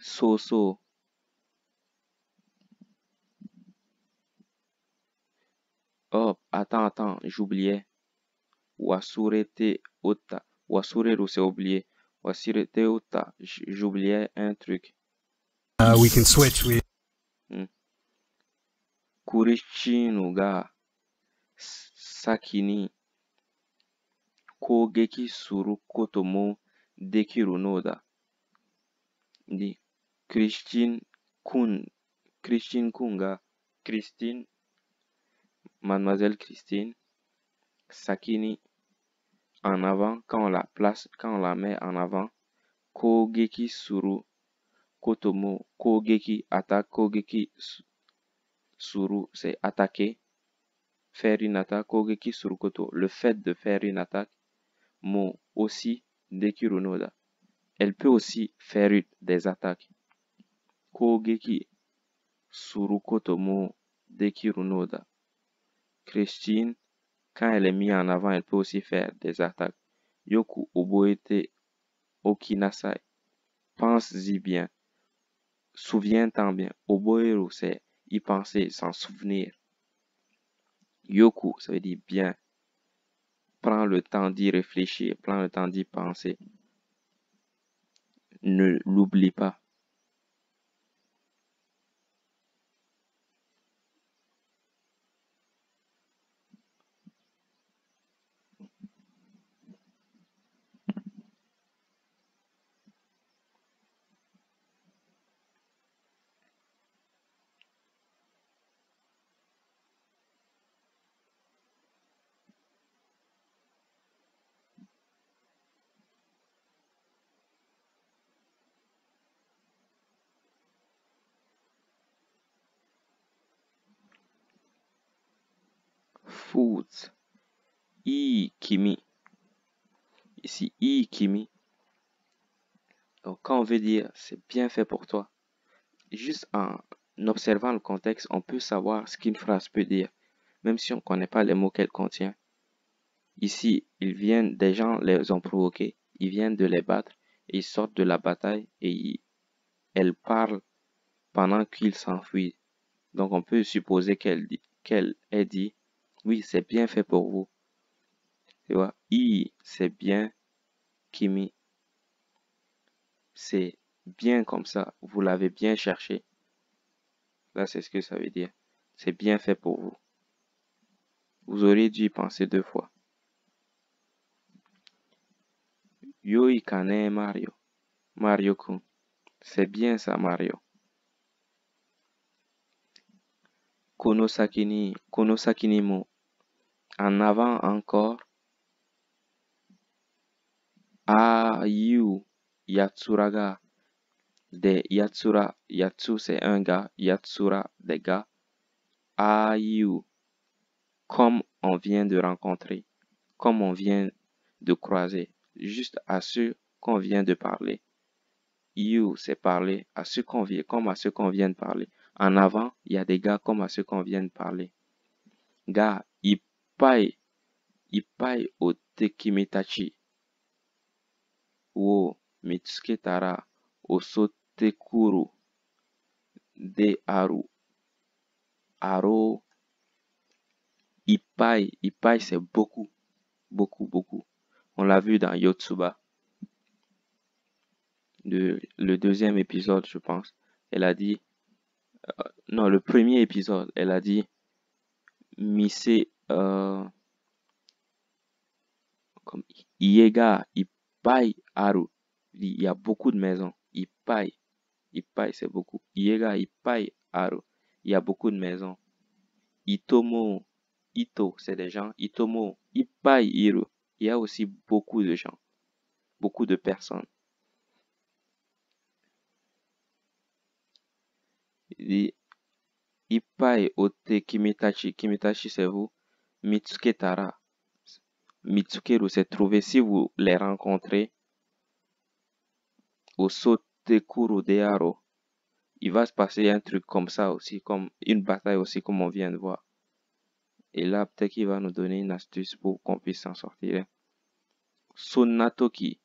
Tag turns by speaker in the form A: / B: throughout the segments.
A: Soso. Oh, attends, j'oubliais. Wasurete Ota. Wasureru, c'est oublié. Wasirete Ota. J'oubliais un truc.
B: We can switch.
A: Hmm. Kurichinuga. Sakini. Kogeki suru kotomo dekiru noda. Di Christine Kunga. Christine. Mademoiselle Christine. Sakini. En avant, quand on la met en avant. Kogeki suru kotomo. Kogeki attaque. Kogeki suru, c'est attaquer. Faire une attaque. Kogeki suru koto. Le fait de faire une attaque. Mo aussi dekiru noda. Elle peut aussi faire des attaques. Kogeki surukoto mo dekiru noda. Christine, quand elle est mise en avant, elle peut aussi faire des attaques. Yoku oboete okinasai. Pense-y bien. Souviens-t'en bien. Oboeru, c'est y penser, s'en souvenir. Yoku, ça veut dire bien. Prends le temps d'y réfléchir. Prends le temps d'y penser. Ne l'oublie pas. Foods. Kimi. Ici, Kimi. Donc, quand on veut dire c'est bien fait pour toi, juste en observant le contexte, on peut savoir ce qu'une phrase peut dire, même si on ne connaît pas les mots qu'elle contient. Ici, des gens les ont provoqués, ils viennent de les battre, et ils sortent de la bataille et elle parle pendant qu'ils s'enfuient. Donc, on peut supposer qu'elle ait dit, oui, c'est bien fait pour vous. Tu vois, c'est bien, Kimi, c'est bien comme ça, vous l'avez bien cherché. Là, c'est ce que ça veut dire. C'est bien fait pour vous. Vous auriez dû y penser 2 fois. Yoi kane Mario. Mario-kun. C'est bien ça, Mario. Konosaki ni mo. En avant encore. Ayu Yatsura ga. Des Yatsura. Yatsu, c'est un gars. Yatsura, des gars. Ayu. Comme on vient de rencontrer. Comme on vient de croiser. Juste à ceux qu'on vient de parler. You, c'est parler à ceux qu'on vient, comme à ceux qu'on vient de parler. En avant, il y a des gars comme à ceux qu'on vient de parler. Ga, Ippai o tekimitachi. Wo mitsuke tara osotekuru de aru. Aro, Ippai c'est beaucoup, beaucoup, beaucoup. On l'a vu dans Yotsuba. Le deuxième épisode, je pense. Elle a dit, non, le premier épisode, elle a dit, Mise, comme Iega, Ippai, Aru. Il y a beaucoup de maisons. Ippai, c'est beaucoup. Iega, Ippai, Aru. Il y a beaucoup de maisons. Itomo, Ito, c'est des gens. Itomo, Ippai, Iru. Il y a aussi beaucoup de gens. Beaucoup de personnes. Il dit, Ippai, Ote, Kimitachi. Kimitachi, c'est vous. Mitsuke Tara. Mitsukeru, c'est trouver. Si vous les rencontrez, au Sotekuru de Aro, il va se passer un truc comme ça aussi, comme une bataille aussi, comme on vient de voir. Et là, peut-être qu'il va nous donner une astuce pour qu'on puisse s'en sortir. Sonatoki,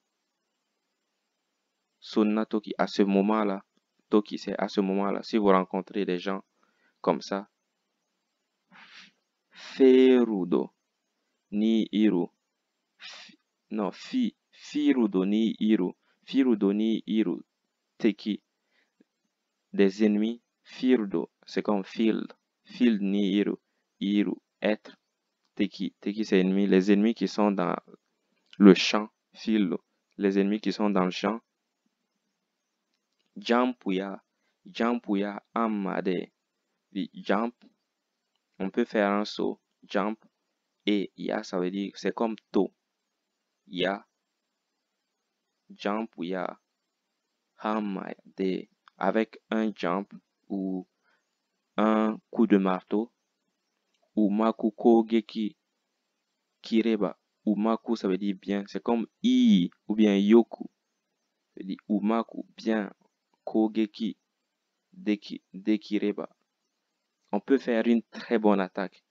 A: à ce moment-là, Toki, c'est à ce moment-là. Si vous rencontrez des gens comme ça, Ferudo ni Iru. Non, Firudo ni Iru. Firudo ni Iru. Teki. Des ennemis. Firudo, c'est comme field. Field ni Iru. Iru, être. Teki. Teki, c'est ennemi. Les ennemis qui sont dans le champ. Field. Les ennemis qui sont dans le champ. Jampuya. Jampuya amade. Jump, on peut faire un saut. Jump. Et ya, ça veut dire, c'est comme to. Ya. Jump, ya. Hamade. Avec un jump ou un coup de marteau. Ou maku kogeki kireba. Ou maku, ça veut dire bien. C'est comme i ou bien yoku. Ça veut dire umaku, bien. Kogeki dekireba. On peut faire une très bonne attaque.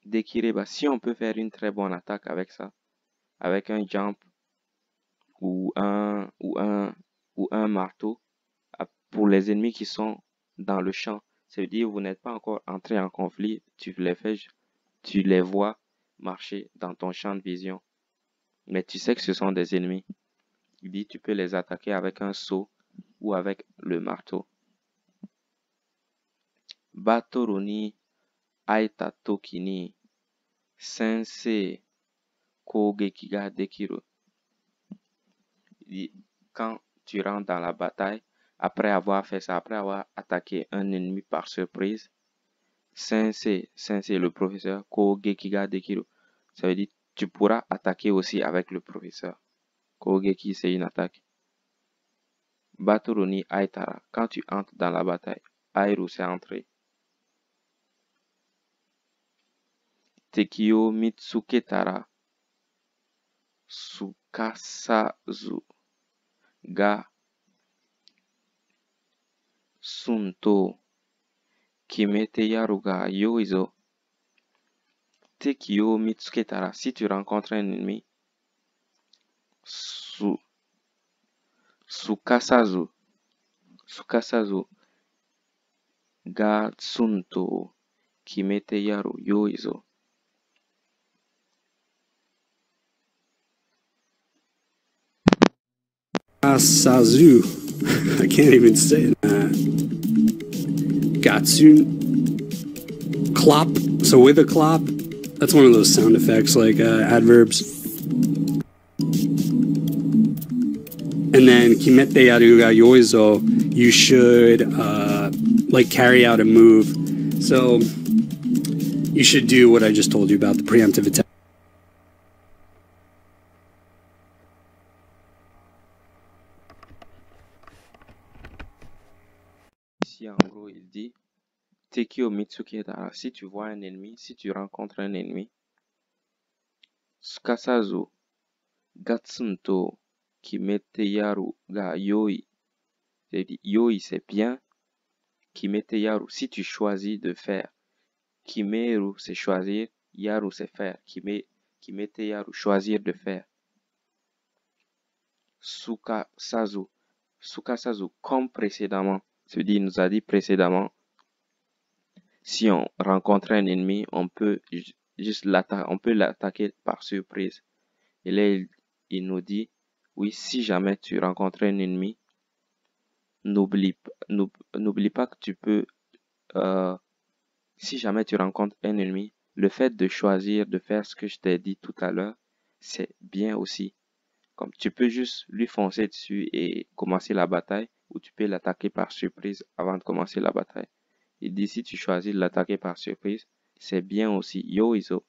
A: Dekireba, si on peut faire une très bonne attaque avec ça, avec un jump ou un marteau, pour les ennemis qui sont dans le champ, ça veut dire que vous n'êtes pas encore entré en conflit, tu les vois marcher dans ton champ de vision, mais tu sais que ce sont des ennemis. Il dit tu peux les attaquer avec un seau ou avec le marteau. Batoru ni aita toki ni sensei kogeki ga dekiru. Quand tu rentres dans la bataille, après avoir fait ça, après avoir attaqué un ennemi par surprise, sensei, le professeur, kogeki ga dekiru, ça veut dire tu pourras attaquer aussi avec le professeur. Kogeki, c'est une attaque. Batoru ni aitara, quand tu entres dans la bataille. Airu, c'est entrer. Tekio mitsuketara sukasazu ga sunto kimete yaru ga yoizo. Tekio mitsuketara, si tu rencontres un ennemi, sukasazu ga sunto kimete yaru yoizo.
B: Asazu. I can't even say that. Gatsun. Clop. So with a clop, that's one of those sound effects like adverbs. And then kimete yaru ga yoizo, you should like carry out a move. So you should do what I just told you about the preemptive attack.
A: Ici, en gros, il dit Tekio mitsuketara, si tu vois un ennemi, si tu rencontres un ennemi, Sukasazu gatsunto kimete yaru ga yoi. C'est-à-dire, yoi, c'est bien. Kimete yaru, si tu choisis de faire. Kimeru, c'est choisir. Yaru, c'est faire. Kimete yaru, choisir de faire. Sukasazu, comme précédemment. C'est-à-dire, il nous a dit précédemment, si on rencontre un ennemi, on peut juste l'attaquer par surprise. Et là, il nous dit, oui, si jamais tu rencontres un ennemi, n'oublie pas que tu peux, si jamais tu rencontres un ennemi, le fait de choisir de faire ce que je t'ai dit tout à l'heure, c'est bien aussi. Comme tu peux juste lui foncer dessus et commencer la bataille, ou tu peux l'attaquer par surprise avant de commencer la bataille. Il dit si tu choisis de l'attaquer par surprise, c'est bien aussi. Yoizo,